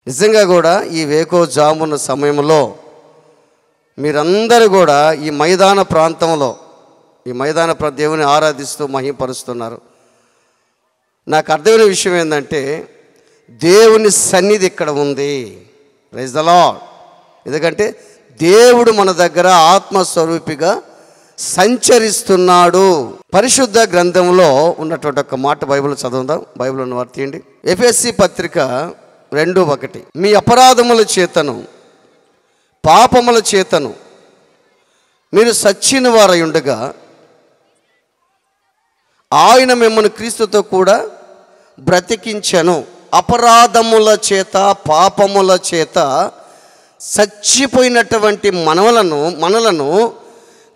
నిజంగా కూడా ఈ వేకోజామున సమయంలో మీరందరూ కూడా ఈ మైదాన ప్రాంతంలో దేవుని ఆరాధిస్తూ మహిమపరుస్తున్నారు. నాకు అర్థమైన విషయం ఏంటంటే దేవుని సన్నిధి ఇక్కడ ఉంది. Praise the lord. ఎందుకంటే దేవుడు మన దగ్గర ఆత్మస్వరూపిగా సంచరిస్తున్నాడు. పరిశుద్ధ గ్రంథంలో ఉన్నటువంటి ఒక మాట బైబిల్ చదువుదాం. బైబిల్ ఉన్న వారు తీయండి. ఎఫెసీ పత్రిక 2:1. మీ అపరాధముల చేతను పాపముల చేతను మీరు సచ్చిన వారై ఉండగా ఆయన మిమ్మల్ని క్రీస్తుతో కూడా బ్రతికించెను. అపరాధముల చేత పాపముల చేత చచ్చిపోయినటువంటి మనలను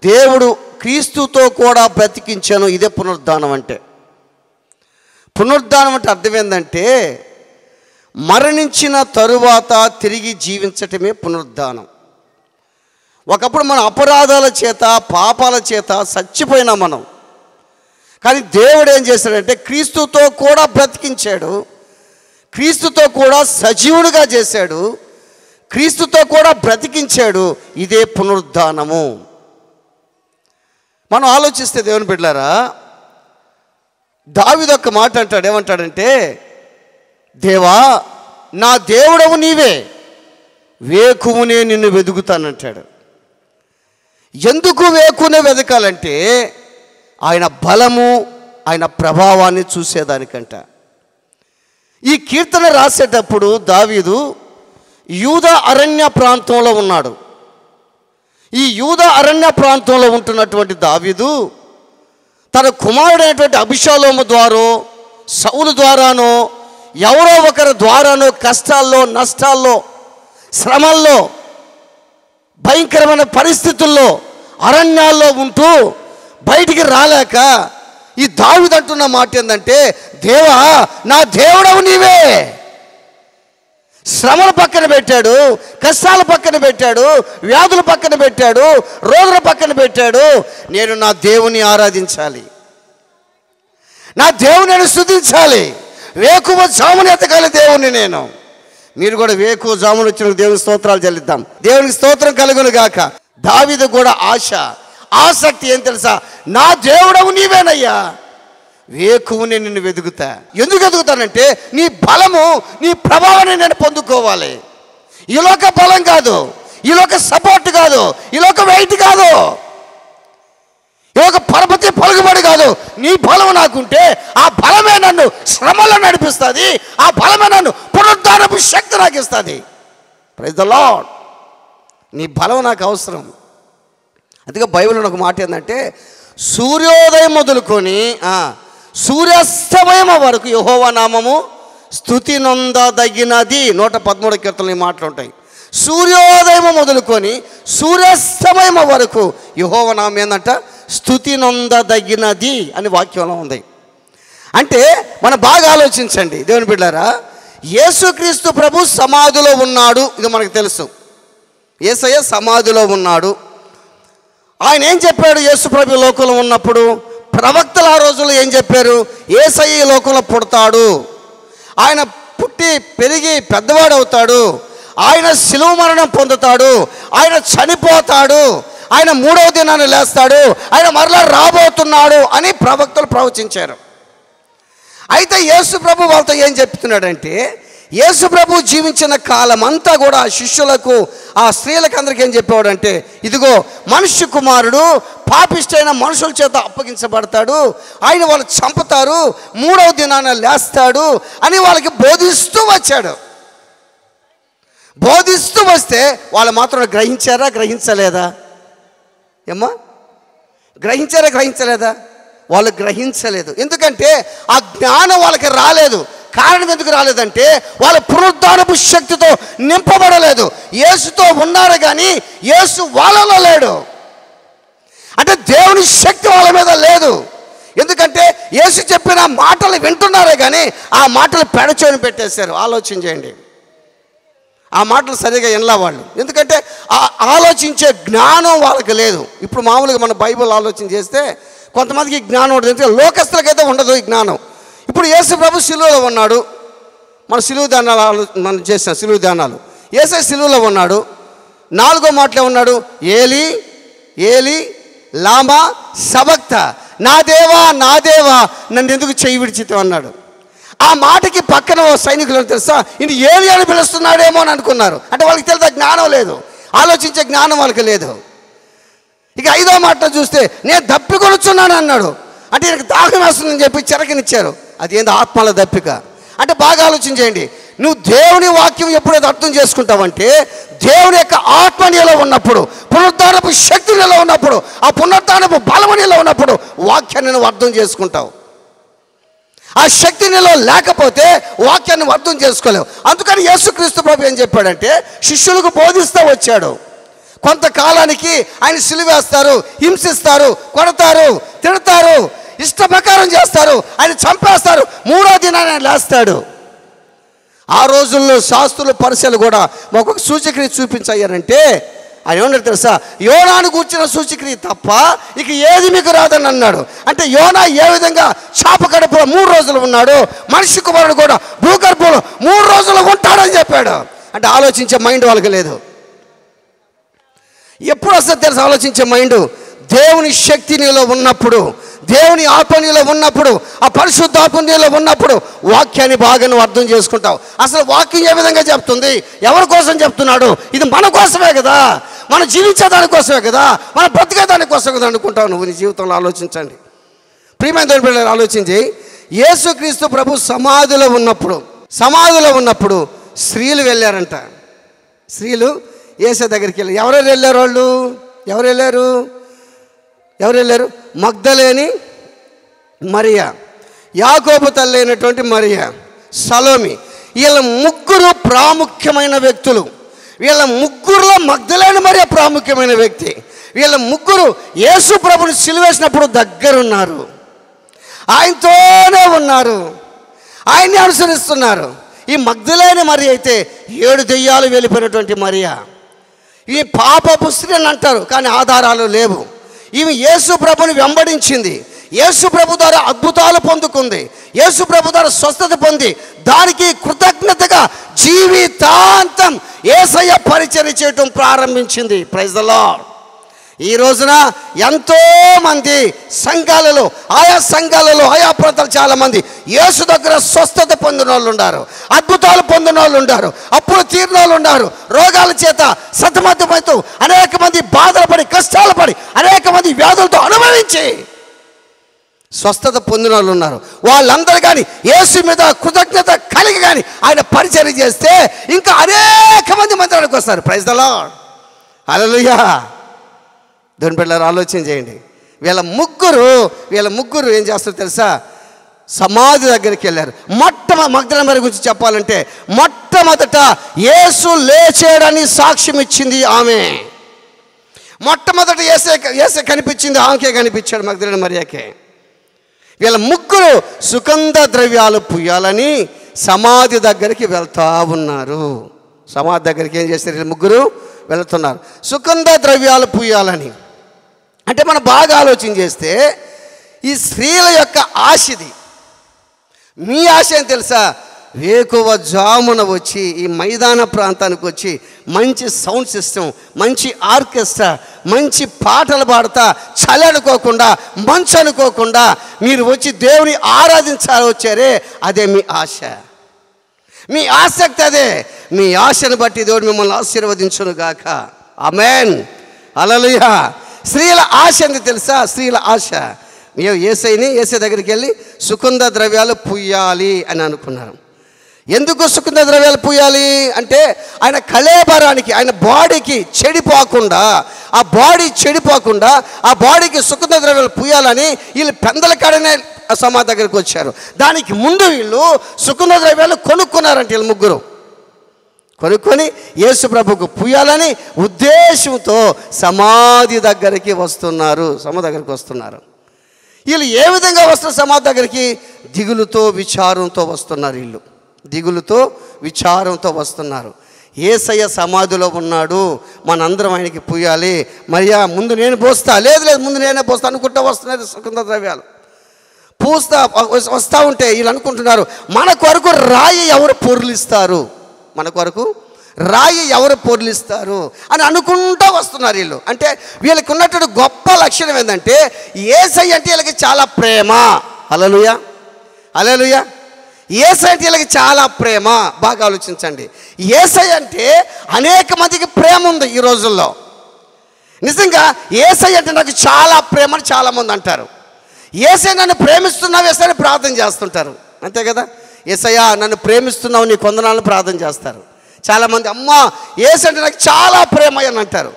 దేవుడు క్రీస్తుతో కూడా బ్రతికించెను. ఇదే పునరుద్ధానం అంటే. పునరుద్ధానం అంటే అర్థం ఏంటంటే మరణించిన తరువాత తిరిగి జీవించటమే పునరుద్ధానం. ఒకప్పుడు మన అపరాధాల చేత పాపాల చేత చచ్చిపోయినా మనం, కానీ దేవుడు ఏం చేశాడంటే క్రీస్తుతో కూడా బ్రతికించాడు, క్రీస్తుతో కూడా సజీవుడిగా చేశాడు, క్రీస్తుతో కూడా బ్రతికించాడు. ఇదే పునరుద్ధానము. మనం ఆలోచిస్తే దేవుని బిడ్డలారా, దావీదు ఒక మాట అంటాడు. ఏమంటాడంటే, దేవా నా దేవుడవు నీవే, వేకువనే నిన్ను వెతుకుతానంటాడు. ఎందుకు వేకునే వెతకాలంటే ఆయన బలము, ఆయన ప్రభావాన్ని చూసేదానికంట. ఈ కీర్తన రాసేటప్పుడు దావీదు యూదా అరణ్య ప్రాంతంలో ఉన్నాడు. ఈ యూదా అరణ్య ప్రాంతంలో ఉంటున్నటువంటి దావీదు తన కుమారుడైనటువంటి అభిషాలోము ద్వారా, సౌలు ద్వారానో, ఎవరో ఒకరి ద్వారానో కష్టాల్లో, నష్టాల్లో, శ్రమల్లో, భయంకరమైన పరిస్థితుల్లో, అరణ్యాల్లో ఉంటూ బయటికి రాలేక ఈ దావీదు అంటున్న మాట ఏంటంటే, దేవా నా దేవుడవు నీవే. శ్రమల పక్కన పెట్టాడు, కష్టాల పక్కన పెట్టాడు, వ్యాధుల పక్కన పెట్టాడు, రోగుల పక్కన పెట్టాడు. నేను నా దేవుని ఆరాధించాలి, నా దేవుని స్తుతించాలి, వేకువ జామున ఎతకాలి దేవుని. నేను మీరు కూడా వేకువ జామున వచ్చిన దేవుని స్తోత్రాలు చెల్లిద్దాం. దేవునికి స్తోత్రం కలుగును గాక. దావీదు కూడా ఆసక్తి ఏం తెలుసా? నా దేవుడవు నీవేనయ్యా, వేకువని నిన్ను వెతుకుతా. ఎందుకు వెతుకుతానంటే నీ బలము, నీ ప్రభావాన్ని నేను పొందుకోవాలి. ఈలోక బలం కాదు, ఈలోక సపోర్ట్ కాదు, ఈలోక వెయిట్ కాదు, ఈలోక పరపతి పలుకుబడి కాదు. నీ బలం నాకుంటే ఆ బలమే నన్ను శ్రమలో నడిపిస్తుంది, ఆ బలమే నన్ను పునరుద్ధానపు శక్తి నాకు ఇస్తుంది. Praise the lord. నీ బలం నాకు అవసరం. అందుకే బైబిల్లో ఒక మాట ఏంటంటే, సూర్యోదయం మొదలుకొని సూర్యాస్తమయం వరకు యెహోవా నామము స్తుతి నొందదగినది. 113 కీర్తనలు ఈ మాటలు ఉంటాయి. సూర్యోదయం మొదలుకొని సూర్యాస్తమయం వరకు యెహోవా నామం ఏందంట? స్తుతి నొందదగినది అని వాక్యంలో ఉంది. అంటే మనం బాగా ఆలోచించండి దేవుని బిడ్డలారా, యేసుక్రీస్తు ప్రభు సమాధిలో ఉన్నాడు, ఇది మనకు తెలుసు. యేసయ్య సమాధిలో ఉన్నాడు. ఆయన ఏం చెప్పాడు? యేసు ప్రభు లోకంలో ఉన్నప్పుడు ప్రవక్తలు ఆ రోజుల్లో ఏం చెప్పారు? యేసయ్య లోకంలో పుడతాడు, ఆయన పుట్టి పెరిగి పెద్దవాడు అవుతాడు, ఆయన శిలువ మరణం పొందుతాడు, ఆయన చనిపోతాడు, ఆయన 3వ దినాన్ని లేస్తాడు, ఆయన మరలా రాబోతున్నాడు అని ప్రవక్తలు ప్రవచించారు. అయితే యేసు ప్రభు వాళ్ళతో ఏం చెప్తున్నాడంటే, యేసు ప్రభు జీవించిన కాలం అంతా కూడా శిష్యులకు, ఆ స్త్రీలకు అందరికీ ఏం చెప్పేవాడంటే, ఇదిగో మనుష్య కుమారుడు పాపిష్టైన మనుషుల చేత అప్పగించబడతాడు, ఆయన వాళ్ళు చంపుతారు, 3వ దినాన లేస్తాడు అని వాళ్ళకి బోధిస్తూ వచ్చాడు. బోధిస్తూ వస్తే వాళ్ళు మాత్రం గ్రహించారా, గ్రహించలేదా? ఏమ్మా, గ్రహించారా, గ్రహించలేదా? వాళ్ళు గ్రహించలేదు. ఎందుకంటే ఆ జ్ఞానం వాళ్ళకి రాలేదు. కారణం ఎందుకు రాలేదంటే వాళ్ళ పునరుద్ధానపు శక్తితో నింపబడలేదు. యేసుతో ఉన్నారు కానీ యేసు వాళ్ళలో లేడు. అంటే దేవుని శక్తి వాళ్ళ మీద లేదు. ఎందుకంటే యేసు చెప్పిన మాటలు వింటున్నారే కానీ ఆ మాటలు పెడచోని పెట్టేశారు. ఆలోచన చేయండి, ఆ మాటలు సరిగా వినలా వాళ్ళు. ఎందుకంటే ఆలోచించే జ్ఞానం వాళ్ళకి లేదు. ఇప్పుడు మామూలుగా మన బైబిల్ ఆలోచన చేస్తే కొంతమందికి జ్ఞానం ఉంటుంది, లోకస్తులకైతే ఉండదు ఈ జ్ఞానం. ఇప్పుడు యేసు ప్రభు శిలువలో ఉన్నాడు, మన సిలువ ధ్యానాలు మనం చేసాం. సిలువ ధ్యానాలు యేసయ్య సిలువలో ఉన్నాడు. 4వ మాటలో ఉన్నాడు, ఏలి ఏలి లామా సబక్త, నా దేవా నా దేవా నన్ను ఎందుకు చేయి విడిచితావు అన్నాడు. ఆ మాటకి పక్కన ఓ సైనికులు తెలుసా, ఇది ఏలి అని పిలుస్తున్నాడేమో అని అనుకున్నారు. అంటే వాళ్ళకి తెలియదు, జ్ఞానం లేదు, ఆలోచించే జ్ఞానం వాళ్ళకి లేదు. ఇక 5వ మాట చూస్తే నేను దప్పికొనుచున్నాను అన్నాడు. అంటే ఈయనకు దాహం వేస్తుందని చెప్పి చెరకనిచ్చారు. అది ఏందో ఆత్మల దప్పిక. అంటే బాగా ఆలోచించేయండి, నువ్వు దేవుని వాక్యం ఎప్పుడైతే అర్థం చేసుకుంటావంటే దేవుని యొక్క ఆత్మ నీలో ఉన్నప్పుడు, పునరుద్ధానపు శక్తి నీలో ఉన్నప్పుడు, ఆ పునరుద్ధానపు బలము నీలో ఉన్నప్పుడు వాక్యాన్ని నువ్వు అర్థం చేసుకుంటావు. ఆ శక్తి నీలో లేకపోతే వాక్యాన్ని అర్థం చేసుకోలేవు. అందుకని యేసుక్రీస్తు ప్రభు ఏం చెప్పాడంటే శిష్యులకు బోధిస్తూ వచ్చాడు. కొంతకాలానికి ఆయన సిలువేస్తారు, హింసిస్తారు, కొడతారు, తిడతారు, ఇష్ట ప్రకారం చేస్తారు, ఆయన చంపేస్తారు, 3వ దినాన్ని ఆయన లేస్తాడు. ఆ రోజుల్లో శాస్త్రులు పరిశీలు కూడా ఒక్కొక్క సూచక్రియ చూపించారంటే ఆయన ఏమన్నాడు తెలుసా, యోనాను కూర్చున్న సూచక్రియ తప్ప ఇక ఏది మీకు రాదని అన్నాడు. అంటే యోనా ఏ విధంగా చాప కడుపులో 3 రోజులు ఉన్నాడు, మనిషి కుమారుడు కూడా భూగర్భంలో 3 రోజులు ఉంటాడని చెప్పాడు. అంటే ఆలోచించే మైండ్ వాళ్ళకి లేదు. ఎప్పుడు వస్తుంది తెలుసు ఆలోచించే మైండ్? దేవుని శక్తి నీలో ఉన్నప్పుడు, దేవుని ఆత్మ నీలో ఉన్నప్పుడు, ఆ పరిశుద్ధాత్మ నీలో ఉన్నప్పుడు వాక్యాన్ని బాగా నువ్వు అర్థం చేసుకుంటావు. అసలు వాక్యం ఏ విధంగా చెప్తుంది, ఎవరి కోసం చెప్తున్నాడు, ఇది మన కోసమే కదా, మనం జీవించే దానికోసమే కదా, మన బ్రతికే దానికోసం కదా అనుకుంటావు నువ్వు నీ జీవితంలో. ఆలోచించండి ప్రియమైన దేవుని బిడ్డలారా, ఆలోచించి యేసుక్రీస్తు ప్రభు సమాధిలో ఉన్నప్పుడు స్త్రీలు వెళ్ళారంట. స్త్రీలు యేసు దగ్గరికి వెళ్ళారు. ఎవరెవరు వెళ్ళారు? వాళ్ళు ఎవరు వెళ్ళారు? మగ్దలేని మరియా, యాకోబు తల్లి అయినటువంటి మరియా, సలోమి. వీళ్ళ ముగ్గురు ప్రాముఖ్యమైన వ్యక్తులు. వీళ్ళ ముగ్గురులో మగ్దలేని మరియా ప్రాముఖ్యమైన వ్యక్తి. వీళ్ళ ముగ్గురు యేసు ప్రభుని సిలువేసినప్పుడు దగ్గరున్నారు, ఆయనతోనే ఉన్నారు, ఆయన్ని అనుసరిస్తున్నారు. ఈ మగ్దలేని మరియ అయితే 7 దెయ్యాలు వెళ్ళిపోయినటువంటి మరియా. ఈ పాపపు స్త్రీ అని అంటారు, కానీ ఆధారాలు లేవు. ఈమె యేసు ప్రభుని వెంబడించింది, యేసు ప్రభు ద్వారా అద్భుతాలు పొందుకుంది, యేసు ప్రభు ద్వారా స్వస్థత పొంది దానికి కృతజ్ఞతగా జీవితాంతం యేసయ్య పరిచర్య చేయటం ప్రారంభించింది. Praise the lord. ఈ రోజున ఎంతోమంది సంఘాలలో, ఆయా ప్రాంతాలు చాలామంది యేసు దగ్గర స్వస్థత పొందిన వాళ్ళు ఉన్నారు, అద్భుతాలు పొందిన వాళ్ళు ఉన్నారు, అప్పులు తీరిన వాళ్ళు ఉన్నారు, రోగాల చేత సతమతమవుతూ అనేక మంది బాధలు పడి, కష్టాలు పడి, అనేక మంది వ్యాధులతో అనుభవించి స్వస్థత పొందిన వాళ్ళు ఉన్నారు. వాళ్ళందరూ కానీ యేసు మీద కృతజ్ఞత కలిగి కానీ ఆయన పరిచర్య చేస్తే ఇంకా అనేక మంది మందిరానికి వస్తారు. Praise the lord. హల్లెలూయా. దేవుని బిడ్డలారా, ఆలోచన చేయండి. వీళ్ళ ముగ్గురు ఏం చేస్తారో తెలుసా? సమాధి దగ్గరికి వెళ్ళారు. మగ్దలేని మరియ గురించి చెప్పాలంటే మొట్టమొదట యేసు లేచాడని సాక్ష్యం ఇచ్చింది ఆమె. మొట్టమొదట యేసే కనిపించింది, ఆమెకే కనిపించాడు, మగ్దలేని మరియకే. వీళ్ళ ముగ్గురు సుగంధ ద్రవ్యాలు పుయ్యాలని సమాధి దగ్గరికి వెళ్తా ఉన్నారు. సమాధి దగ్గరికి ఏం చేస్తారు? వీళ్ళ ముగ్గురు వెళుతున్నారు సుగంధ ద్రవ్యాలు పుయ్యాలని. అంటే మనం బాగా ఆలోచన చేస్తే ఈ స్త్రీల యొక్క ఆశది. మీ ఆశ ఏం తెలుసా? వేకువ జామున వచ్చి ఈ మైదాన ప్రాంతానికి వచ్చి మంచి సౌండ్ సిస్టమ్, మంచి ఆర్కెస్ట్రా, మంచి పాటలు పాడుతా, చలి అనుకోకుండా, మంచు అనుకోకుండా మీరు వచ్చి దేవుని ఆరాధించాలి వచ్చారే, అదే మీ ఆశ, మీ ఆసక్తి అదే. మీ ఆశను బట్టి దేవుడు మిమ్మల్ని ఆశీర్వదించును గాక. ఆమేన్. హల్లెలూయా. స్త్రీల ఆశ ఎందుకు తెలుసా? స్త్రీల ఆశ యేసే దగ్గరికి వెళ్ళి సుగంధ ద్రవ్యాలు పుయ్యాలి అని అనుకున్నారు. ఎందుకు సుగంధ ద్రవ్యాలు పూయాలి అంటే ఆయన కళేబరానికి, ఆయన బాడీకి చెడిపోకుండా, ఆ బాడీకి సుగంధ ద్రవ్యాలు పూయాలని వీళ్ళు పెందల కాడనే సమాధి దగ్గరికి వచ్చారు. దానికి ముందు వీళ్ళు సుగంధ ద్రవ్యాలు కొనుక్కున్నారంటే వీళ్ళు ముగ్గురు కొనుక్కొని యేసు ప్రభుకు పూయాలని ఉద్దేశంతో సమాధి దగ్గరికి వస్తున్నారు. వీళ్ళు ఏ విధంగా వస్తున్నారు సమాధి దగ్గరికి? దిగులుతో విచారంతో వస్తున్నారు. యేసయ్య సమాధిలో ఉన్నాడు, మనందరం ఆయనకి పూయాలి. మరియా ముందు నేను పోస్తా, లేదు ముందు నేనే పోస్తా అనుకుంటూ వస్తున్నారు సుగంధ ద్రవ్యాలు. వస్తూ ఉంటే వీళ్ళు అనుకుంటున్నారు, మన కొరకు రాయి ఎవరు పొర్లిస్తారు, మన కొరకు రాయి ఎవరు పొర్లిస్తారు అని అనుకుంటూ వస్తున్నారు వీళ్ళు. అంటే వీళ్ళకి ఉన్నటువంటి గొప్ప లక్షణం ఏంటంటే యేసయ్య అంటే వీళ్ళకి చాలా ప్రేమ. హల్లెలూయా, హల్లెలూయా. యేసయ్య అంటే వీళ్ళకి చాలా ప్రేమ. బాగా ఆలోచించండి, యేసయ్య అంటే అనేక మందికి ప్రేమ ఉంది ఈ రోజుల్లో. నిజంగా యేసయ్య అంటే నాకు చాలా ప్రేమ అని చాలామంది అంటారు. యేసయ్య నన్ను ప్రేమిస్తున్నావు యేసయ్య ప్రార్థన చేస్తుంటారు, అంతే కదా. యేసయ్య నన్ను ప్రేమిస్తున్నావు నీ కొందనాలను ప్రార్థన చేస్తారు. చాలామంది అమ్మా యేసయ్య అంటే నాకు చాలా ప్రేమ అని అంటారు.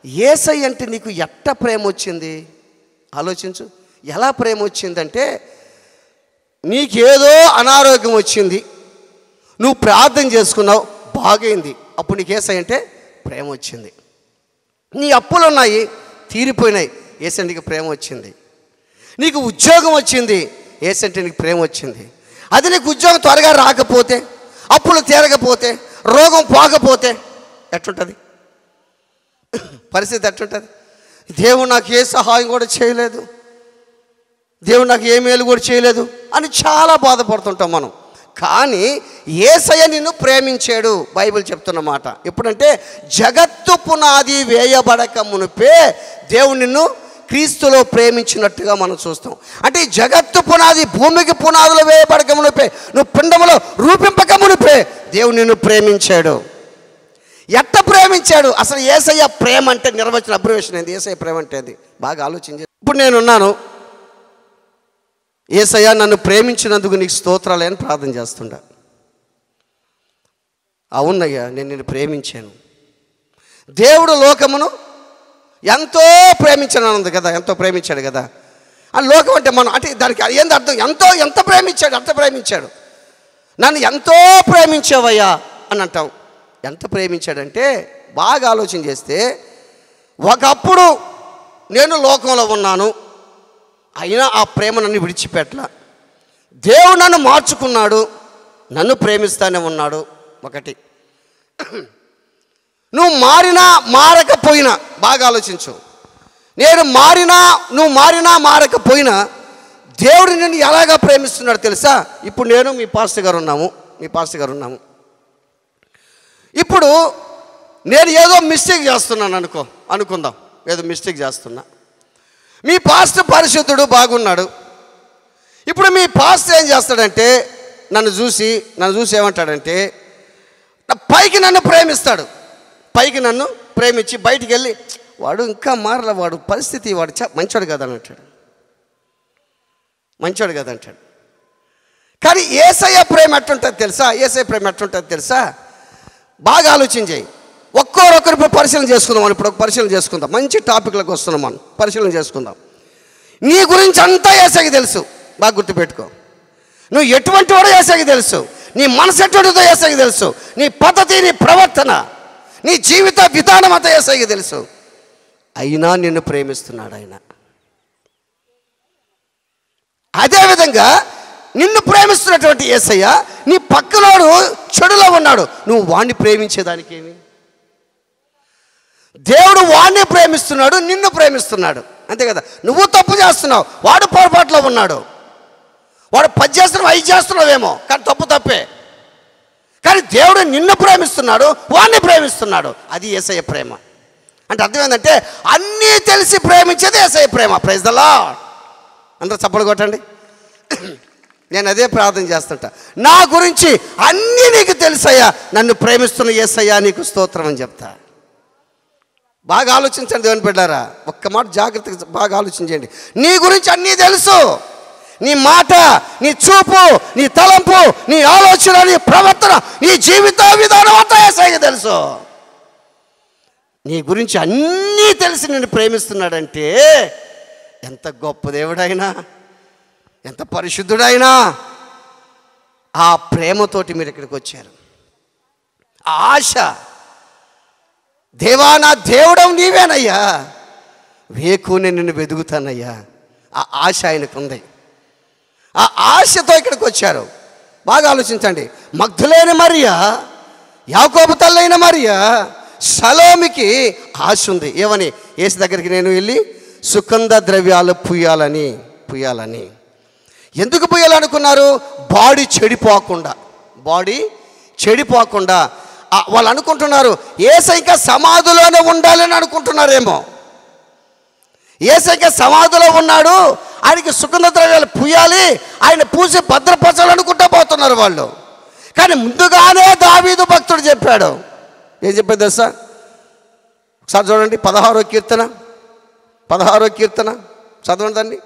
యేసయ్య అంటే నీకు ఎట్ట ప్రేమ వచ్చింది ఆలోచించు. ఎలా ప్రేమ వచ్చిందంటే, నీకేదో అనారోగ్యం వచ్చింది, నువ్వు ప్రార్థన చేసుకున్నావు, బాగైంది, అప్పుడు నీకు యేసయ్య అంటే ప్రేమ వచ్చింది. నీ అప్పులు ఉన్నాయి, తీరిపోయినాయి, యేసయ్య నీకు ప్రేమ వచ్చింది. నీకు ఉద్యోగం వచ్చింది, యేసయ్య అంటే నీకు ప్రేమ వచ్చింది. అది నీకు ఉద్యోగం త్వరగా రాకపోతే, అప్పులు తీరకపోతే, రోగం పోకపోతే ఎట్లుంటుంది పరిస్థితి? ఎట్లుంటుంది? దేవుడు నాకు ఏ సహాయం కూడా చేయలేదు, దేవుడు నాకు ఏ మేలు కూడా చేయలేదు అని చాలా బాధపడుతుంటాం మనం. కానీ యేసయ్య నిన్ను ప్రేమించాడు. బైబిల్ చెప్తున్న మాట ఎప్పుడంటే, జగత్తు పునాది వేయబడక మునిపే దేవుడు నిన్ను క్రీస్తులో ప్రేమించినట్టుగా మనం చూస్తాం. అంటే ఈ జగత్తు పునాది, భూమికి పునాదులు వేయబడక మునిపే, నువ్వు పిండములో రూపింపక మునిపే దేవుడు నిన్ను ప్రేమించాడు. ఎట్ట ప్రేమించాడు? అసలు యేసయ్య ప్రేమ అంటే నిర్వచన అబ్రివేషన్ ఏంది? యేసయ్య ప్రేమ అంటే అది బాగా ఆలోచించి. ఇప్పుడు నేనున్నాను, యేసయ్య నన్ను ప్రేమించినందుకు నీకు స్తోత్రాలే అని ప్రార్థన చేస్తుండా. అవునయ్యా నేను నిన్ను ప్రేమించాను. దేవుడు లోకమును ఎంతో ప్రేమించాను అన్నది కదా, ఎంతో ప్రేమించాడు కదా. ఆ లోకం అంటే మనం అంటే దానికి ఏంది అర్థం? ఎంత ప్రేమించాడు, అంత ప్రేమించాడు. నన్ను ఎంతో ప్రేమించావయ్యా అని అంటాం. ఎంత ప్రేమించాడంటే బాగా ఆలోచన చేస్తే, ఒకప్పుడు నేను లోకంలో ఉన్నాను, అయినా ఆ ప్రేమ నన్ను విడిచిపెట్టలా. దేవుడు నన్ను మార్చుకున్నాడు, నన్ను ప్రేమిస్తానే ఉన్నాడు. ఒకటి, నువ్వు మారినా మారకపోయినా, బాగా ఆలోచించు, నేను మారినా నువ్వు మారినా మారకపోయినా దేవుడు నిన్ను ఎలాగా ప్రేమిస్తున్నాడు తెలుసా? ఇప్పుడు నేను మీ పాస్టర్ గారు ఉన్నాము. ఇప్పుడు నేను ఏదో మిస్టేక్ చేస్తున్నాను అనుకుందాం, ఏదో మిస్టేక్ చేస్తున్నా. మీ పాస్టర్ పరిశుద్ధుడు, బాగున్నాడు. ఇప్పుడు మీ పాస్టర్ ఏం చేస్తాడంటే, నన్ను చూసి ఏమంటాడంటే, పైకి నన్ను ప్రేమిస్తాడు. పైకి నన్ను ప్రేమించి బయటికి వెళ్ళి, వాడు ఇంకా మారల, వాడు పరిస్థితి, వాడు మంచోడు కదా అని అంటాడు, మంచోడు కదా అంటాడు. కానీ యేసయ్య ప్రేమ ఎట్లుంటుంది తెలుసా? బాగా ఆలోచన చేయి. ఒక్కొక్కరు ఇప్పుడు పరిశీలన చేసుకుందాం. మంచి టాపిక్లకు వస్తున్నాం మనం, పరిశీలన చేసుకుందాం. నీ గురించి అంతా యేసయ్యకి తెలుసు, బాగా గుర్తుపెట్టుకో. నువ్వు ఎటువంటి వాడో యేసయ్యకి తెలుసు, నీ మనసు ఎటువంటిదో యేసయ్యకి తెలుసు, నీ పద్ధతి, నీ ప్రవర్తన, నీ జీవిత విధానం అంతా యేసయ్యకి తెలుసు. అయినా నిన్ను ప్రేమిస్తున్నాడు ఆయన. అదేవిధంగా నిన్ను ప్రేమిస్తున్నటువంటి యేసయ్య నీ పక్కనోడు చెడులో ఉన్నాడు, నువ్వు వాణ్ణి ప్రేమించేదానికేమి? దేవుడు వాణ్ణి ప్రేమిస్తున్నాడు, నిన్ను ప్రేమిస్తున్నాడు, అంతే కదా. నువ్వు తప్పు చేస్తున్నావు, వాడు పొరపాటులో ఉన్నాడు. వాడు 10 చేస్తున్నావు, 5 చేస్తున్నావేమో, కానీ తప్పే. కానీ దేవుడు నిన్ను ప్రేమిస్తున్నాడు, వాణ్ణి ప్రేమిస్తున్నాడు. అది యేసయ్య ప్రేమ. అంటే అర్థం ఏంటంటే, అన్నీ తెలిసి ప్రేమించేది యేసయ్య ప్రేమ. Praise the lord. అందరూ చప్పట్లు కొట్టండి. నేను అదే ప్రార్థన చేస్తుంటా, నా గురించి అన్నీ నీకు తెలుసయ్యా, నన్ను ప్రేమిస్తున్న యేసయ్యా నీకు స్తోత్రం అని చెప్తా. బాగా ఆలోచించండి దేవుని బిడ్డలారా, ఒక్క మాట జాగ్రత్తగా బాగా ఆలోచించండి. నీ గురించి అన్నీ తెలుసు, నీ మాట, నీ చూపు, నీ తలంపు, నీ ఆలోచన, నీ ప్రవర్తన, నీ జీవిత విధానం అంతా యేసయ్యకి తెలుసు. నీ గురించి అన్నీ తెలిసి నిన్ను ప్రేమిస్తున్నాడంటే ఎంత గొప్ప దేవుడైనా, ఎంత పరిశుద్ధుడైనా, ఆ ప్రేమతోటి మీరు ఇక్కడికి వచ్చారు. ఆ ఆశ, దేవా నా దేవుడవు నీవేనయ్యా, వేకునే నిన్ను వెదుగుతానయ్యా, ఆ ఆశ ఆయనకు ఉంది. ఆ ఆశతో ఇక్కడికి వచ్చారు. బాగా ఆలోచించండి. మగ్ధులేని మరియా, యాకోబు తల్లైన మరియా, సలోమికి ఆశ ఉంది. ఏమని? యేసు దగ్గరికి నేను వెళ్ళి సుగంధ ద్రవ్యాలు పుయ్యాలని. ఎందుకు పూయాలనుకున్నారు? బాడీ చెడిపోకుండా వాళ్ళు అనుకుంటున్నారు యేసయ్య ఇంకా సమాధిలోనే ఉండాలని అనుకుంటున్నారేమో. యేసయ్య ఇంకా సమాధిలో ఉన్నాడు, ఆయనకి సుగంధ ద్రవ్యాలు పూయాలి, ఆయన పూసి భద్రపరచాలనుకుంటూ పోతున్నారు వాళ్ళు. కానీ ముందుగానే దావీదు భక్తుడు చెప్పాడు. ఏం చెప్పాడు తెలుసా? ఒకసారి చూడండి 16వ కీర్తన చదవండి దాన్ని.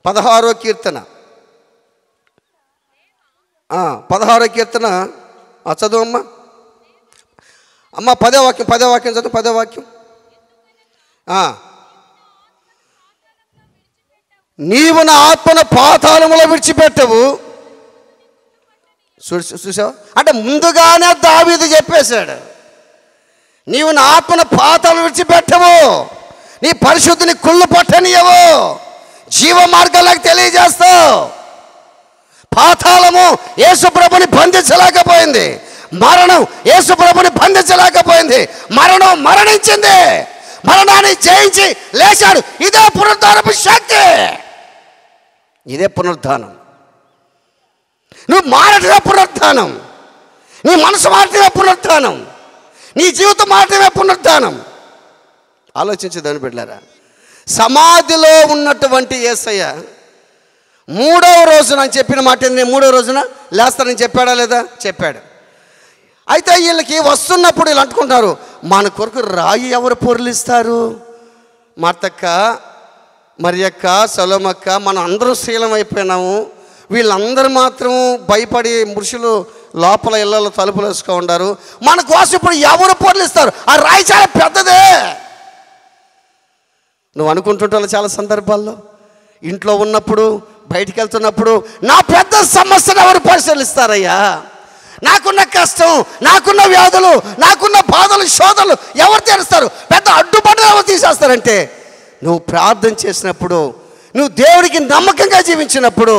16వ కీర్తన 16వ కీర్తన చదువమ్మా. 10వ వాక్యం చదువు. 10వ వాక్యం. నీవు నా ఆత్మను పాతాళములో విడిచిపెట్టవు. చూసావా? అంటే ముందుగానే దావీదు చెప్పేశాడు, నీవు నా ఆత్మను పాతాళం విడిచిపెట్టవు, నీ పరిశుద్ధిని కుళ్ళు పట్టనియవు, జీవ మార్గాలకు తెలియజేస్తావు. పాతాళము యేసుప్రభుని బంధించలేకపోయింది, మరణం యేసుప్రభుని బంధించలేకపోయింది. మరణం మరణించింది, మరణాన్ని జయించి లేచాడు. ఇదే పునరుద్ధానపు శక్తి, ఇదే పునరుద్ధానం. నువ్వు మారటమే పునరుద్ధానం, నీ మనసు మారటమే పునరుద్ధానం, నీ జీవితం మారటమే పునరుద్ధానం. ఆలోచించేదాన్ని బిడ్డలారా, సమాధిలో ఉన్నటువంటి యేసయ్య 3వ రోజున అని చెప్పిన మాట ఏంది? 3వ రోజున లేస్తానని చెప్పాడా లేదా? చెప్పాడు. అయితే వీళ్ళకి వస్తున్నప్పుడు వీళ్ళు అంటుకుంటారు, మన కొరకు రాయి ఎవరు పొర్లిస్తారు? మార్తక్క, మరియక్క, సలోమక్క, మనం అందరూ శీలం అయిపోయినాము, వీళ్ళందరూ మాత్రం భయపడి మనుషులు లోపల ఇళ్ళలో తలుపులు వేసుకో ఉండారు, మన కోసం ఇప్పుడు ఎవరు పొర్లిస్తారు? ఆ రాయి చాలా పెద్దదే. నువ్వు అనుకుంటుంటావు చాలా సందర్భాల్లో, ఇంట్లో ఉన్నప్పుడు, బయటికి వెళ్తున్నప్పుడు, నా పెద్ద సమస్యను ఎవరు పరిశీలిస్తారయ్యా? నాకున్న కష్టం, నాకున్న వ్యాధులు, నాకున్న బాధలు, శోధనలు ఎవరు తీరుస్తారు? పెద్ద అడ్డుపడ్డలు ఎవరు తీసేస్తారంటే, నువ్వు ప్రార్థన చేసినప్పుడు, నువ్వు దేవుడికి నమ్మకంగా జీవించినప్పుడు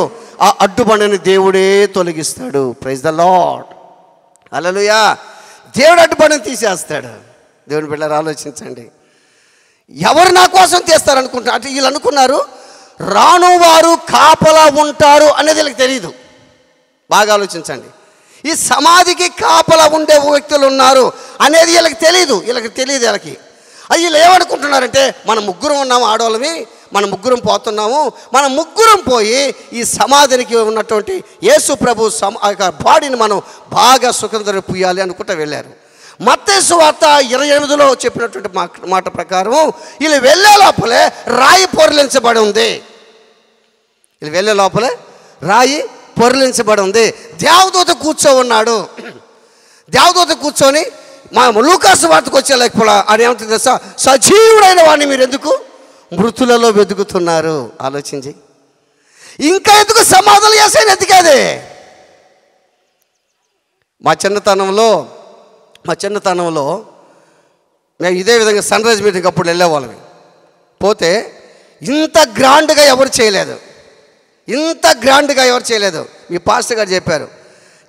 ఆ అడ్డుబండని దేవుడే తొలగిస్తాడు. ప్రైజ్ ద లార్డ్, హల్లెలూయా. దేవుడు అడ్డుబండని తీసేస్తాడు. దేవుని బిడ్డలారా ఆలోచించండి, ఎవరు నా కోసం తీస్తారనుకుంటున్నారు అంటే వీళ్ళు అనుకున్నారు రాను వారు కాపలా ఉంటారు అనేది వీళ్ళకి తెలియదు. బాగా ఆలోచించండి, ఈ సమాధికి కాపలా ఉండే వ్యక్తులు ఉన్నారు అనేది వీళ్ళకి తెలియదు. వీళ్ళు ఏమనుకుంటున్నారంటే, మన ముగ్గురం ఉన్నాము ఆడవాళ్ళమి, మన ముగ్గురం పోతున్నాము, మన ముగ్గురం పోయి ఈ సమాధికి ఉన్నటువంటి యేసు ప్రభు బాడీని మనం బాగా సుఖంగా పూయాలి అనుకుంటూ వెళ్ళారు. మత్తయి సువార్త 28లో చెప్పినటువంటి మాట ప్రకారం వీళ్ళు వెళ్ళే లోపలే రాయి పొరలించబడి ఉంది. దేవదూత కూర్చొని మా లూకాసు వార్తకు వచ్చే లేకపోతే అది ఏమంటుంది తెలుసా? సజీవుడైన వాడిని మీరు ఎందుకు మృతులలో వెతుకుతున్నారు? ఆలోచించి, ఇంకా ఎందుకు సమాధులు చేసేది ఎదిగేది? మా చిన్నతనంలో మేము ఇదే విధంగా సన్ రైజ్ మీటింగ్ అప్పుడు వెళ్ళేవాళ్ళమి. పోతే ఇంత గ్రాండ్గా ఎవరు చేయలేదు. మీ పాస్టర్ గారు చెప్పారు,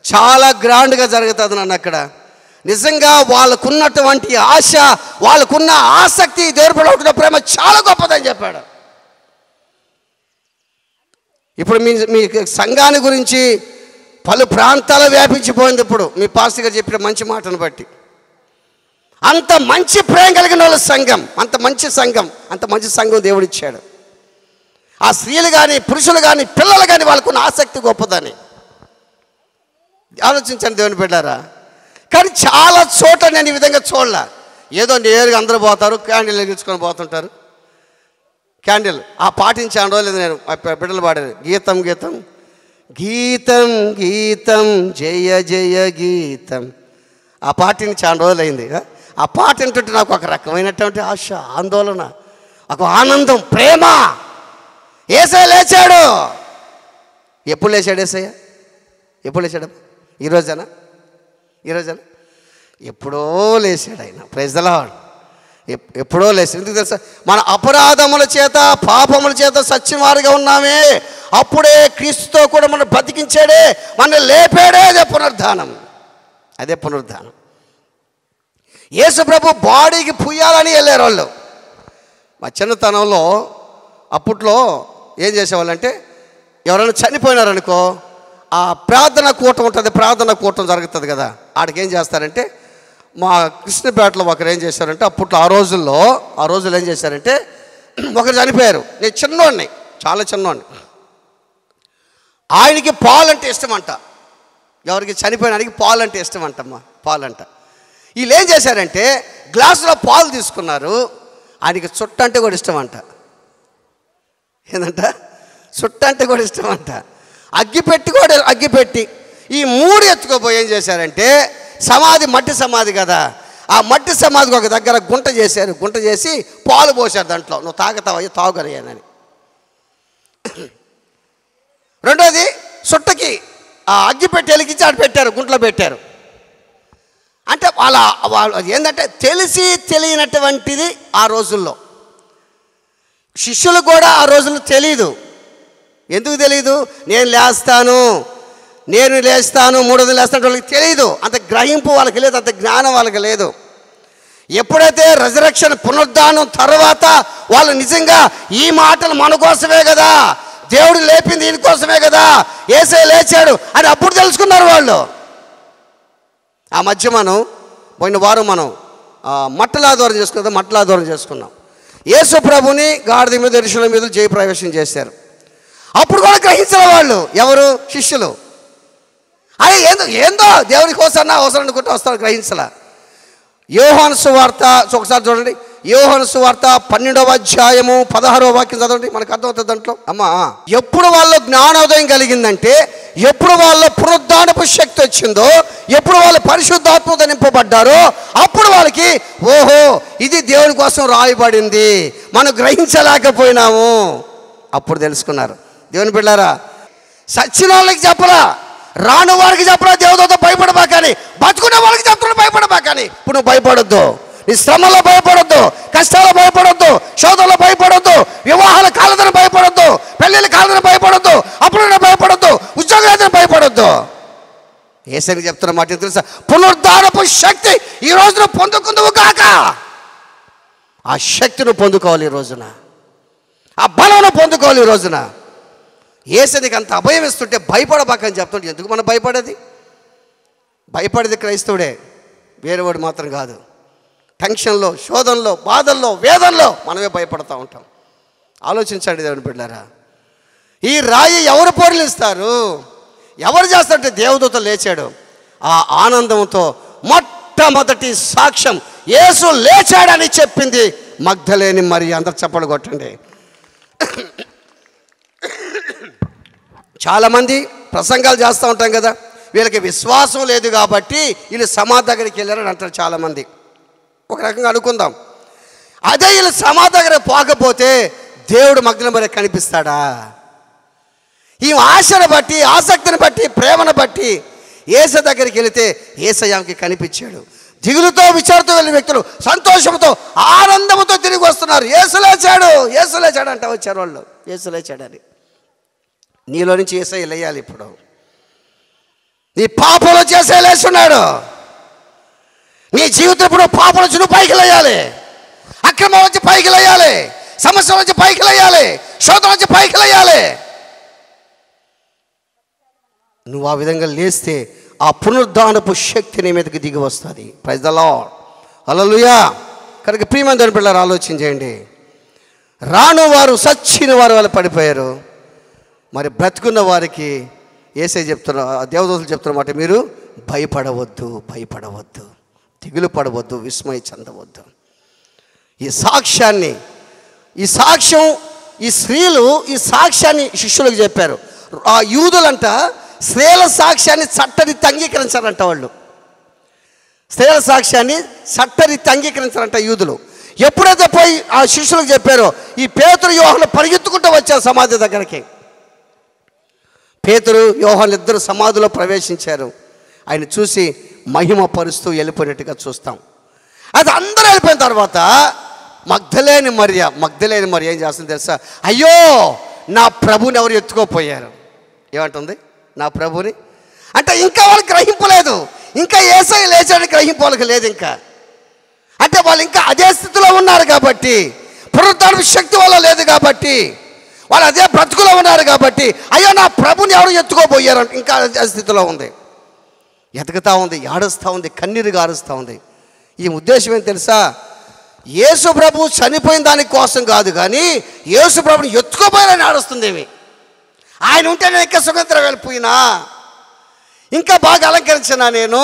చాలా గ్రాండ్గా జరుగుతుంది నన్ను అక్కడ. నిజంగా వాళ్ళకున్నటువంటి ఆశ, వాళ్ళకున్న ఆసక్తి, దేవుడిపై ఉంటున్న ప్రేమ చాలా గొప్పదని చెప్పాడు. ఇప్పుడు మీ సంఘాన్ని గురించి పలు ప్రాంతాలు వ్యాపించిపోయింది. ఇప్పుడు మీ పాస్టర్ గారు చెప్పిన మంచి మాటను బట్టి అంత మంచి ప్రేమ కలిగిన వాళ్ళ సంఘం, అంత మంచి సంఘం దేవుడిచ్చాడు. ఆ స్త్రీలు కానీ, పురుషులు కానీ, పిల్లలు కానీ వాళ్ళకున్న ఆసక్తి గొప్పదని ఆలోచించండి దేవుని బిడ్డారా. కానీ చాలా చోట్ల నేను ఈ విధంగా చూడలే. ఏదో నేరుగా అందరూ పోతారు, క్యాండిల్ ఎగించుకొని పోతుంటారు. క్యాండిల్ పాటించాను రోజులేదు. నేను బిడ్డలు పాడారు, గీతం గీతం గీతం గీతం జయ జయ గీతం. ఆ పాటని చాలా రోజులైంది. ఆ పాట ఏంటంటే నాకు ఒక రకమైనటువంటి ఆశ, ఆందోళన, ఒక ఆనందం, ప్రేమ. యేసయ్య లేచాడు. ఎప్పుడు లేచాడు యేసయ్య? ఎప్పుడు లేచాడు? ఈరోజేనా? ఎప్పుడో లేచాడు ఆయన. Praise the lord. ఎప్పుడో లేచాడు. ఎందుకు తెలుసా? మన అపరాధముల చేత, పాపముల చేత సచ్చిన వారుగా ఉన్నామే, అప్పుడే క్రీస్తుతో కూడా మనం బతికించాడే, మన లేపాడే. అదే పునరుద్ధానం. యేసు ప్రభు బాడీకి పూయాలని వెళ్ళారు వాళ్ళు. మా చిన్నతనంలో అప్పట్లో ఏం చేసేవాళ్ళంటే, ఎవరైనా చనిపోయినారనుకో, ఆ ప్రార్థన కూటం ఉంటుంది, ప్రార్థన కూటం జరుగుతుంది కదా, ఆడికి ఏం చేస్తారంటే, మా కృష్ణపేటలో ఒకరు ఏం చేశారంటే, అప్పట్లో ఆ రోజుల్లో ఏం చేశారంటే, ఒకరు చనిపోయారు. నేను చిన్నోడిని, చాలా చిన్నోడిని. ఆయనకి పాలు అంటే ఇష్టం అంట. ఎవరికి చనిపోయినానికి పాలు అంటే ఇష్టం అంటమ్మా, పాలు అంట. వీళ్ళు ఏం చేశారంటే గ్లాసులో పాలు తీసుకున్నారు. ఆయనకి చుట్ట అంటే కూడా ఇష్టం అంట. ఏంటంట? చుట్ట అంటే కూడా ఇష్టం అంట. అగ్గిపెట్టి ఈ 3 ఎత్తుకోపోయి ఏం చేశారంటే, సమాధి మట్టి సమాధి కదా, ఆ మట్టి సమాధికి ఒక దగ్గర గుంట చేశారు. గుంట చేసి పాలు పోశారు దాంట్లో. నువ్వు తాగుతావయ్యా, తాగుగలయ్యానని. రెండోది, చుట్టకి ఆ అగ్గిపెట్టి వెలిగించి ఆడ పెట్టారు, గుంట్లో పెట్టారు. అంటే వాళ్ళు ఏంటంటే తెలిసి తెలియనటువంటిది ఆ రోజుల్లో. శిష్యులు కూడా ఆ రోజుల్లో తెలియదు. ఎందుకు తెలియదు? నేను లేస్తాను 3 లేస్తాను వాళ్ళకి తెలియదు. అంత గ్రహింపు వాళ్ళకి లేదు, అంత జ్ఞానం వాళ్ళకి లేదు. ఎప్పుడైతే రిజరెక్షన్ పునరుద్ధానం తర్వాత వాళ్ళు నిజంగా ఈ మాటలు మన కోసమే కదా, దేవుడు లేపింది దీనికోసమే కదా, యేసయ్య లేచాడు అని అప్పుడు తెలుసుకున్నారు వాళ్ళు. ఆ మధ్య పోయిన వారం మనం మట్టలాదోరం చేసుకున్నాం. యేసు ప్రభుని గాడిద మీద యెరూషలేము మీద జయప్రవేశం చేశారు. అప్పుడు కూడా గ్రహించిన వాళ్ళు ఎవరు? శిష్యులు. అదే ఏందో దేవుని కోసం అవసరం అనుకుంటే వస్తారు, గ్రహించలా. యోహాను సువార్త ఒకసారి చూడండి. యోహాను సువార్త 12వ అధ్యాయము 16వ వాక్యం చదవండి, మనకు అర్థమవుతుంది దాంట్లో. అమ్మా, ఎప్పుడు వాళ్ళు జ్ఞానోదయం కలిగిందంటే, ఎప్పుడు వాళ్ళ పునరుద్ధానపు శక్తి వచ్చిందో, ఎప్పుడు వాళ్ళు పరిశుద్ధాత్మతో నింపబడ్డారో, అప్పుడు వాళ్ళకి ఓహో ఇది దేవుని కోసం రాయబడింది, మనం గ్రహించలేకపోయినాము. అప్పుడు తెలుసుకున్నారు. దేవుని బిడ్డలారా, సచ్చిన వాళ్ళకి చెప్పరా, రాను వారికి చెప్పరా దేవుడితో భయపడబాకని, బతుకునే వాళ్ళకి చెప్తున్నా భయపడబాకని. ఇప్పుడు నువ్వు భయపడొద్దు, నీ శ్రమలో భయపడొద్దు, కష్టాలు భయపడొద్దు, శోధనలో భయపడొద్దు, వివాహాల కాలదని భయపడొద్దు, పెళ్ళిళ్ళ కాలదని భయపడొద్దు, అప్పుడైనా భయపడొద్దు, ఉద్యోగాలని భయపడొద్దు. యేసయ్య చెప్తున్న మాట తెలుసా? పునరుద్ధారపు శక్తి ఈ రోజున పొందుకుందువు కాక. ఆ శక్తిని పొందుకోవాలి ఈ రోజున, ఆ బలంను పొందుకోవాలి ఈ రోజున. యేసయ్యకి అంత అభయం ఇస్తుంటే భయపడబాకని చెప్తుంటే ఎందుకు మనం భయపడేది? భయపడేది క్రైస్తవుడే, వేరేవాడు మాత్రం కాదు. టెన్షన్లో, శోధనలో, బాధల్లో, వేదనలో మనమే భయపడతా ఉంటాం. ఆలోచించండి దేవుని బిడ్డలారా. ఈ రాయి ఎవరు పొరలిస్తారు, ఎవరు చేస్తారంటే దేవదూత లేచాడు. ఆ ఆనందంతో మొట్టమొదటి సాక్ష్యం యేసు లేచాడని చెప్పింది మగ్దలేని మరియ. అందరు చప్పట్లు కొట్టండి. చాలామంది ప్రసంగాలు చేస్తూ ఉంటాం కదా, వీళ్ళకి విశ్వాసం లేదు కాబట్టి వీళ్ళు సమాధి దగ్గరికి వెళ్ళారని అంటారు చాలామంది. ఒక రకంగా అనుకుందాం, అదే వీళ్ళు సమాధి దగ్గర పోకపోతే దేవుడు మగ్దలేని మరియ కనిపిస్తాడా? ఈ ఆశను బట్టి, ఆసక్తిని బట్టి, ప్రేమను బట్టి యేసు దగ్గరికి వెళితే యేసయ్యకి కనిపించాడు. దిగులుతో విచారుతో వెళ్ళిన వ్యక్తులు సంతోషంతో ఆనందంతో తిరిగి వస్తున్నారు. యేసు లేచాడు అంటే వచ్చారు వాళ్ళు. యేసు లేచాడని. నీలో నుంచి యేసయ్య లేయాలి. ఇప్పుడు నీ పాపంలో యేసయ్య లేస్తున్నాడు. నీ జీవితం ఇప్పుడు పాపం నుంచి నువ్వు పైకి లేయాలి, అక్రమం నుంచి పైకి లేయాలి, సమస్యల నుంచి పైకి లేయాలి, శోధన నుంచి పైకి లేయాలి. నువ్వు ఆ విధంగా లేస్తే ఆ పునరుద్ధానపు శక్తి నీ మీదకి దిగి వస్తుంది. ప్రైజ్ ద లార్డ్, హల్లెలూయా. కనుక ప్రియమైన దేవుని పిల్లలు ఆలోచన చేయండి. రాను వారు, సచ్చిన వారు వాళ్ళు పడిపోయారు. మరి బ్రతుకున్న వారికి యేసయ్య చెప్తున్న, దేవదూతలు చెప్తున్న మాట, మీరు భయపడవద్దు, దిగులు పడవద్దు, విస్మయ చెందవద్దు. ఈ స్త్రీలు ఈ సాక్ష్యాన్ని శిష్యులకు చెప్పారు. ఆ యూదులంట స్త్రీల సాక్ష్యాన్ని చట్టరీత్యా అంగీకరించారంట. వాళ్ళు స్త్రీల సాక్ష్యాన్ని చట్టరీత్యా అంగీకరించారంట యూదులు. ఎప్పుడైతే పోయి ఆ శిష్యులకు చెప్పారో, ఈ పేతురు యోహాను పరిగెత్తుకుంటూ వచ్చారు సమాధి దగ్గరికి. పేతురు యోహాను ఇద్దరు సమాధిలో ప్రవేశించారు. ఆయన చూసి మహిమ పరుస్తూ వెళ్ళిపోయినట్టుగా చూస్తాం. అది అందరూ వెళ్ళిపోయిన తర్వాత మగ్దలేని మరియ ఏం చేస్తుంది తెలుసా? అయ్యో, నా ప్రభుని ఎవరు ఎత్తుకోపోయారు. ఏమంటుంది? నా ప్రభుని అంటే ఇంకా వాళ్ళకి గ్రహింపు లేదు, ఇంకా యేసయ్య లేచాడని గ్రహింపు వాళ్ళకి లేదు. ఇంకా అంటే వాళ్ళు ఇంకా అదే స్థితిలో ఉన్నారు కాబట్టి, పునరుద్ధాన శక్తి వల్ల లేదు కాబట్టి వాళ్ళు అదే బ్రతుకులో ఉన్నారు కాబట్టి అయ్యో నా ప్రభుని ఎవరు ఎత్తుకోబోయారంట ఇంకా ఆ స్థితిలో ఉంది. ఎతుకుతూ ఉంది, ఏడుస్తూ ఉంది, కన్నీరు గారుస్తూ ఉంది. ఈ ఉద్దేశం ఏం తెలుసా? యేసు ప్రభు చనిపోయిన దానికోసం కాదు, కానీ యేసు ప్రభుని ఎత్తుకోపోయారని ఏడుస్తుందేమి. ఆయన ఉంటే నేను ఇంకా సుగంధం వెళ్ళిపోయినా, ఇంకా బాగా అలంకరించినా నేను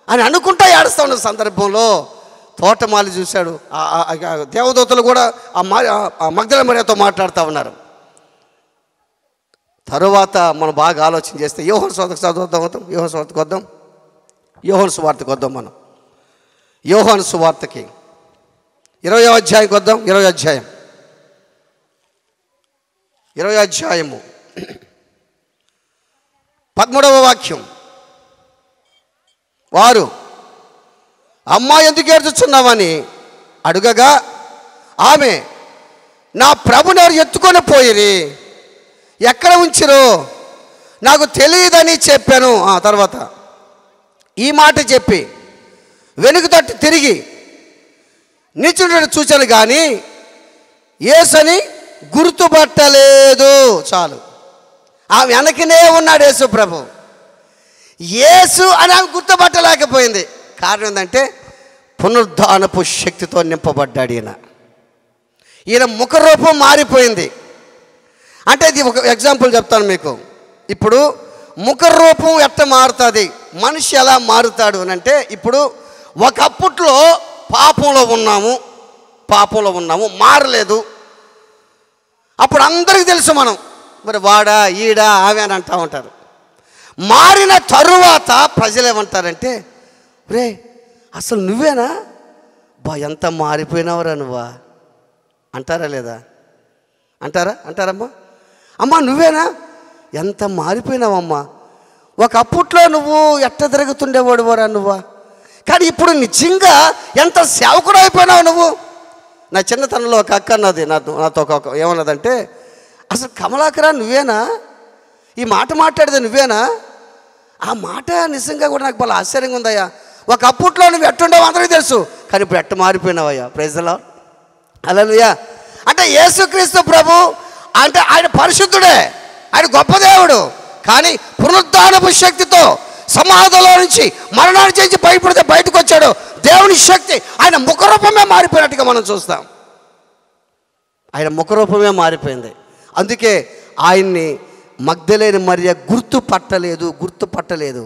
అని అనుకుంటా ఏడుస్తూ ఉన్న సందర్భంలో తోటమాలి చూశాడు. దేవదూతలు కూడా ఆ మగ్దల మరియతో మాట్లాడుతూ ఉన్నారు. తరువాత మనం బాగా ఆలోచన చేస్తే యోహాను సువార్తకు చదువుతాం. యోహాను సువార్తకు వద్దాం. యోహాను సువార్తకు వద్దాం. మనం యోహాను సువార్తకి 20వ అధ్యాయంకి వద్దాం. 20వ అధ్యాయం 20వ అధ్యాయము 13వ వాక్యం. వారు అమ్మా ఎందుకు ఏడ్చుచున్నావని అడుగగా ఆమె నా ప్రభుని ఎవరు ఎత్తుకొని పోయిరి, ఎక్కడ ఉంచిరో నాకు తెలియదని చెప్పాను. తర్వాత ఈ మాట చెప్పి వెనుక తట్టు తిరిగి నిల్చుండడం చూచాను కానీ యేసుని గుర్తుపట్టలేదు. చాలు, ఆమె వెనకనే ఉన్నాడు యేసు ప్రభు. యేసు అని ఆమె గుర్తుపట్టలేకపోయింది. కారణం ఏంటంటే పునరుద్ధానపు శక్తితో నింపబడ్డాడు ఈయన ముఖరూపం మారిపోయింది. అంటే ఇది ఒక ఎగ్జాంపుల్ చెప్తాను మీకు. ఇప్పుడు ముఖరూపం ఎట్ట మారుతుంది, మనిషి ఎలా మారుతాడు అని అంటే, ఇప్పుడు ఒకప్పట్లో పాపంలో ఉన్నాము మారలేదు. అప్పుడు అందరికీ తెలుసు మనం, మరి వాడా ఈడా ఆమె అని అంటూ ఉంటారు. మారిన తరువాత ప్రజలు ఏమంటారంటే, రే అసలు నువ్వేనా బా, ఎంత మారిపోయినావురా నువ్వా అంటారా లేదా? అంటారమ్మా? అమ్మా నువ్వేనా, ఎంత మారిపోయినావమ్మా, ఒకప్పట్లో నువ్వు ఎట్ట తిరుగుతుండేవాడు వరా నువ్వా, కానీ ఇప్పుడు నిజంగా ఎంత సేవకుడు అయిపోయినావు నువ్వు. నా చిన్నతనంలో ఒక అక్క అన్నది నాతో ఒక ఏమన్నదంటే, అసలు కమలాకరా నువ్వేనా, ఈ మాట మాట్లాడేది నువ్వేనా? ఆ మాట నిజంగా కూడా నాకు బాగా ఆశ్చర్యంగా ఉందయ్యా. ఒకప్పట్లో నువ్వు ఎట్టుండవు అందరికీ తెలుసు, కానీ ఇప్పుడు ఎట్ట మారిపోయినావయ్యా. ప్రైజ్ ది లార్డ్, హల్లెలూయా. అంటే యేసుక్రీస్తు ప్రభు అంటే ఆయన పరిశుద్ధుడే, ఆయన గొప్ప దేవుడు, కానీ పునరుద్ధానపు శక్తితో సమాధిలో నుంచి మరణాన్ని చేసి భయపడితే బయటకు వచ్చాడు. దేవుని శక్తి ఆయన ముఖరూపమే మారిపోయినట్టుగా మనం చూస్తాం. ఆయన ముఖరూపమే మారిపోయింది. అందుకే ఆయన్ని మగ్దలేని మరియ గుర్తుపట్టలేదు.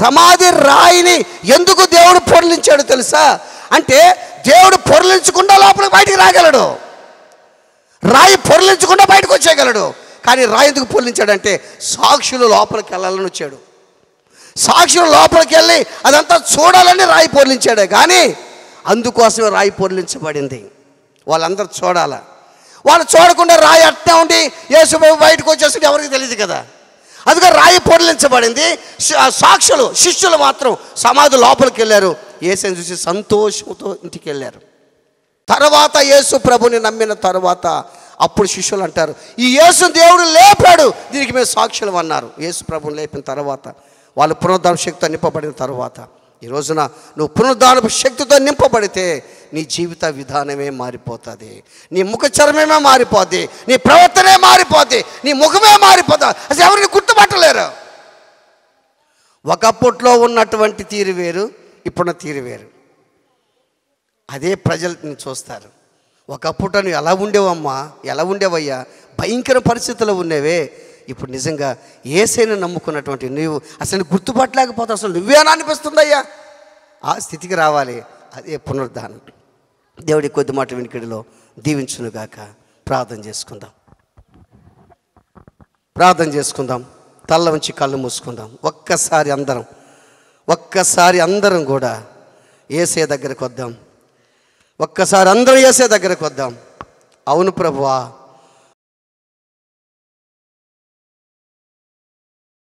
సమాధి రాయిని ఎందుకు దేవుడు పొరలించాడు తెలుసా? అంటే దేవుడు పొరలించకుండా లోపలికి బయటికి రాగలడు, రాయి పొరలించకుండా బయటకు వచ్చేయగలడు. కానీ రాయి ఎందుకు పొరలించాడంటే సాక్షులు లోపలికి వెళ్ళాలని వచ్చాడు. సాక్షులు లోపలికి వెళ్ళి అదంతా చూడాలని రాయి పొరలించాడే, కానీ అందుకోసమే రాయి పొరలించబడింది. వాళ్ళందరూ చూడాలా. వాళ్ళు చూడకుండా రాయి అట్నే ఉండి యేసు బయటకు వచ్చేసి ఎవరికి తెలియదు కదా. అందుకే రాయి పొరలించబడింది. సాక్షులు శిష్యులు మాత్రం సమాధి లోపలికి వెళ్ళారు. యేసుని చూసి సంతోషంతో ఇంటికి వెళ్ళారు. తర్వాత యేసు ప్రభుని నమ్మిన తర్వాత అప్పుడు శిష్యులు అంటారు, ఈ యేసు దేవుడు లేపాడు, దీనికి మేము సాక్షులు అన్నారు. యేసు ప్రభుని లేపిన తర్వాత, వాళ్ళు పునరుద్ధాన శక్తితో నింపబడిన తర్వాత, ఈ రోజున నువ్వు పునరుద్ధానపు శక్తితో నింపబడితే నీ జీవిత విధానమే మారిపోతుంది, నీ ముఖ చర్మమే మారిపోద్ది, నీ ప్రవర్తనే మారిపోద్ది, నీ ముఖమే మారిపోతుంది. అసలు ఎవరిని గుర్తుపట్టలేరు. ఒకప్పట్లో ఉన్నటువంటి తీరు వేరు, ఇప్పుడున్న తీరు వేరు. అదే ప్రజలు చూస్తారు. ఒకప్పుడు నువ్వు ఎలా ఉండేవమ్మా, ఎలా ఉండేవయ్యా, భయంకర పరిస్థితుల్లో ఉండేవే, ఇప్పుడు నిజంగా యేసయ్యను నమ్ముకున్నటువంటి నువ్వు అసలు గుర్తుపట్టలేకపోతే అసలు నువ్వేనా అనిపిస్తుందయ్యా. ఆ స్థితికి రావాలి. అదే పునరుద్ధానం. దేవుడి కొద్ది మాట వినికిడిలో దీవించునుగాక. ప్రార్థన చేసుకుందాం. తల్ల ఉంచి కళ్ళు మూసుకుందాం. ఒక్కసారి అందరం కూడా యేసయ్య దగ్గరికి వద్దాం. ఒక్కసారి అందరం యేసయ్య దగ్గరికి వద్దాం. అవును ప్రభువా,